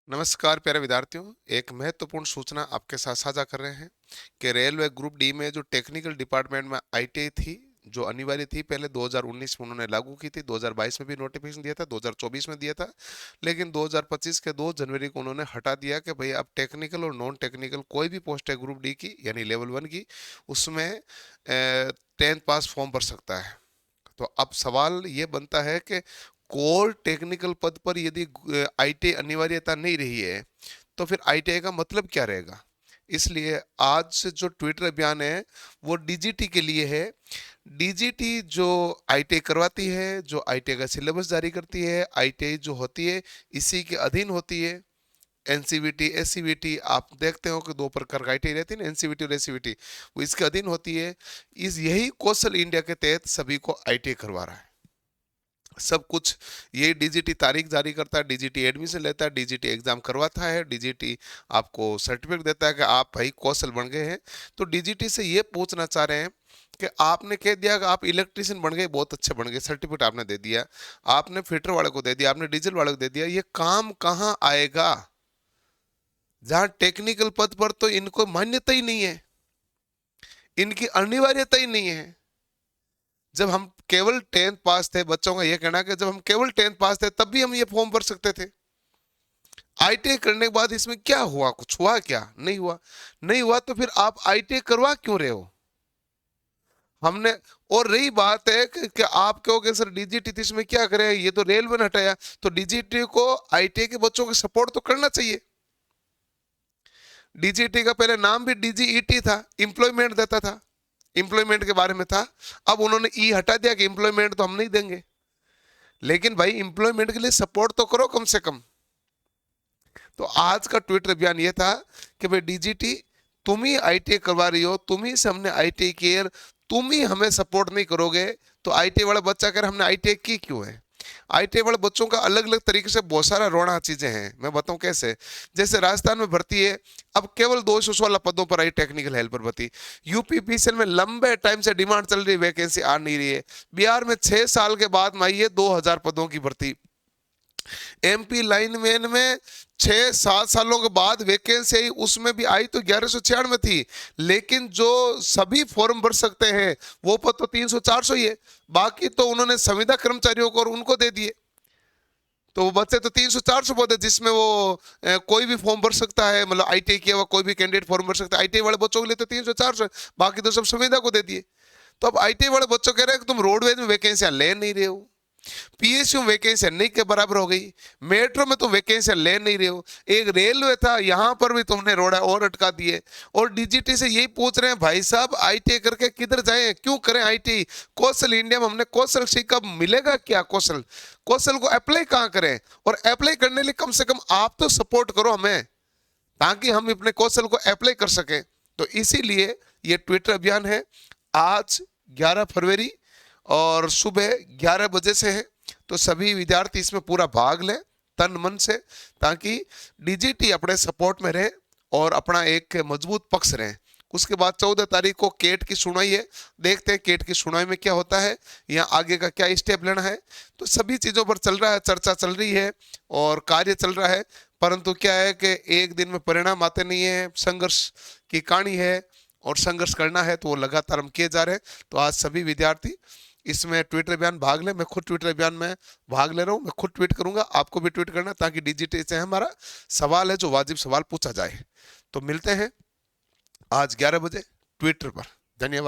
नमस्कार प्यारे विद्यार्थियों। एक महत्वपूर्ण सूचना आपके साथ साझा कर रहे हैं कि रेलवे ग्रुप डी में जो टेक्निकल डिपार्टमेंट में आईटीआई थी, जो अनिवार्य थी, पहले 2019 में उन्होंने लागू की थी। 2022 में भी नोटिफिकेशन दिया था, 2024 में दिया था, लेकिन 2025 के 2 जनवरी को उन्होंने हटा दिया कि भाई अब टेक्निकल और नॉन टेक्निकल कोई भी पोस्ट है ग्रुप डी की यानी लेवल 1 की, उसमें 10th पास फॉर्म भर सकता है। तो अब सवाल ये बनता है कि कोर टेक्निकल पद पर यदि आईटीआई अनिवार्यता नहीं रही है तो फिर आईटीआई का मतलब क्या रहेगा। इसलिए आज से जो ट्विटर अभियान है वो डीजीटी के लिए है। डीजीटी जो आईटीआई करवाती है, जो आईटीआई का सिलेबस जारी करती है, आईटीआई जो होती है इसी के अधीन होती है। एनसीवीटी, एससीवीटी, आप देखते हो कि 2 प्रकार का आईटीआई रहती है ना, एनसीवीटी और एससीवीटी, वो इसके अधीन होती है। इस यही कौशल इंडिया के तहत सभी को आईटीआई करवा रहा है। सब कुछ ये डीजीटी तारीख जारी करता है, डीजीटी एडमिशन लेता है, डीजीटी एग्जाम करवाता है, डीजीटी आपको सर्टिफिकेट देता है कि आप भाई कौशल बन गए हैं। तो डीजीटी से ये पूछना चाह रहे हैं कि आपने कह दिया कि आप इलेक्ट्रिशियन बन गए, बहुत अच्छे बन गए, सर्टिफिकेट आपने दे दिया, आपने फिटर वाले को दे दिया, आपने डीजल वाले को दे दिया, ये काम कहाँ आएगा जहां टेक्निकल पद पर तो इनको मान्यता ही नहीं है, इनकी अनिवार्यता ही नहीं है। जब हम केवल 10th पास थे, बच्चों का यह कहना है कि जब हम केवल 10th पास थे तब भी हम ये फॉर्म भर सकते थे। आईटीआई करने के बाद इसमें क्या हुआ? कुछ हुआ क्या? नहीं हुआ। नहीं हुआ तो फिर आप आईटीआई करवा क्यों रहे हो? हमने, और रही बात है कि आप कहोगे सर डीजीटी थी इसमें क्या करें, ये तो रेलवे ने हटाया, तो डीजीटी को आईटीआई के बच्चों को सपोर्ट तो करना चाहिए। डीजीटी का पहले नाम भी डीजीईटी था, इंप्लॉयमेंट देता था, इंप्लॉयमेंट के बारे में था। अब उन्होंने ई हटा दिया कि इंप्लॉयमेंट तो हम नहीं देंगे, लेकिन भाई इंप्लॉयमेंट के लिए सपोर्ट तो करो कम से कम। तो आज का ट्विटर अभियान ये था कि भाई डीजीटी तुम ही आईटीआई करवा रही हो, तुम ही से हमने आईटीआई किया, तुम ही हमें सपोर्ट नहीं करोगे तो आईटीआई वाला बच्चा कह रहा हमने आईटीआई की क्यों है। आईटीआई वाले बच्चों का अलग अलग तरीके से बहुत सारा रोना चीजें हैं, मैं बताऊं कैसे। जैसे राजस्थान में भर्ती है, अब केवल 216 पदों पर आई टेक्निकल हेल्पर भर्ती। यूपीपीसीएल में लंबे टाइम से डिमांड चल रही है, वैकेंसी आ नहीं रही है। बिहार में 6 साल के बाद में आई है 2000 पदों की भर्ती। एमपी लाइनमैन में 6-7 सालों के बाद वैकेंसी आई, उसमें भी आई तो 1196 थी, लेकिन जो सभी फॉर्म भर सकते हैं वो पद तो 300-400 ही है। बाकी तो उन्होंने संविदा कर्मचारियों को और उनको दे दिए, तो वो बच्चे तो 300-400 पद है जिसमें वो कोई भी फॉर्म भर सकता है, मतलब आईटीआई किया हुआ कोई भी कैंडिडेट फॉर्म भर सकता है। आईटीआई वाले बच्चों के लिए तो 300-400, बाकी तो सब संविदा को दे दिए। तो अब आईटीआई वाले बच्चों कह रहे हैं कि तुम रोडवेज में वैकेंसियां ले नहीं रहे हो, पीएसयू में वैकेंसियां नहीं के बराबर हो गई, मेट्रो में तुम वैकेंसियां ले नहीं रहे हो, एक रेलवे था यहां पर भी तुमने रोड़ा और अटका दिए। और डीजीटी से यही पूछ रहे हैं भाई साहब आईटीआई करके किधर जाएं, क्यों करें आईटीआई? कौशल इंडिया में हमने कौशल सीखा, मिलेगा क्या कौशल? कौशल को अप्लाई कहां करें? और अप्लाई करने लिए कम से कम आप तो सपोर्ट करो हमें, ताकि हम अपने कौशल को अप्लाई कर सकें। तो इसीलिए ये ट्विटर अभियान है। आज 11 फरवरी और सुबह 11 बजे से है, तो सभी विद्यार्थी इसमें पूरा भाग लें तन मन से, ताकि डीजीटी अपने सपोर्ट में रहे और अपना एक मजबूत पक्ष रहे। उसके बाद 14 तारीख को केट की सुनवाई है, देखते हैं केट की सुनवाई में क्या होता है, यहाँ आगे का क्या स्टेप लेना है। तो सभी चीज़ों पर चल रहा है, चर्चा चल रही है और कार्य चल रहा है, परंतु क्या है कि एक दिन में परिणाम आते नहीं है, संघर्ष की कहानी है और संघर्ष करना है तो वो लगातार हम किए जा रहे हैं। तो आज सभी विद्यार्थी इसमें ट्विटर अभियान भाग लें। मैं खुद ट्विटर अभियान में भाग ले रहा हूँ, मैं खुद ट्वीट करूंगा, आपको भी ट्वीट करना, ताकि डीजीटी से हमारा सवाल है जो वाजिब सवाल पूछा जाए। तो मिलते हैं आज 11 बजे ट्विटर पर। धन्यवाद।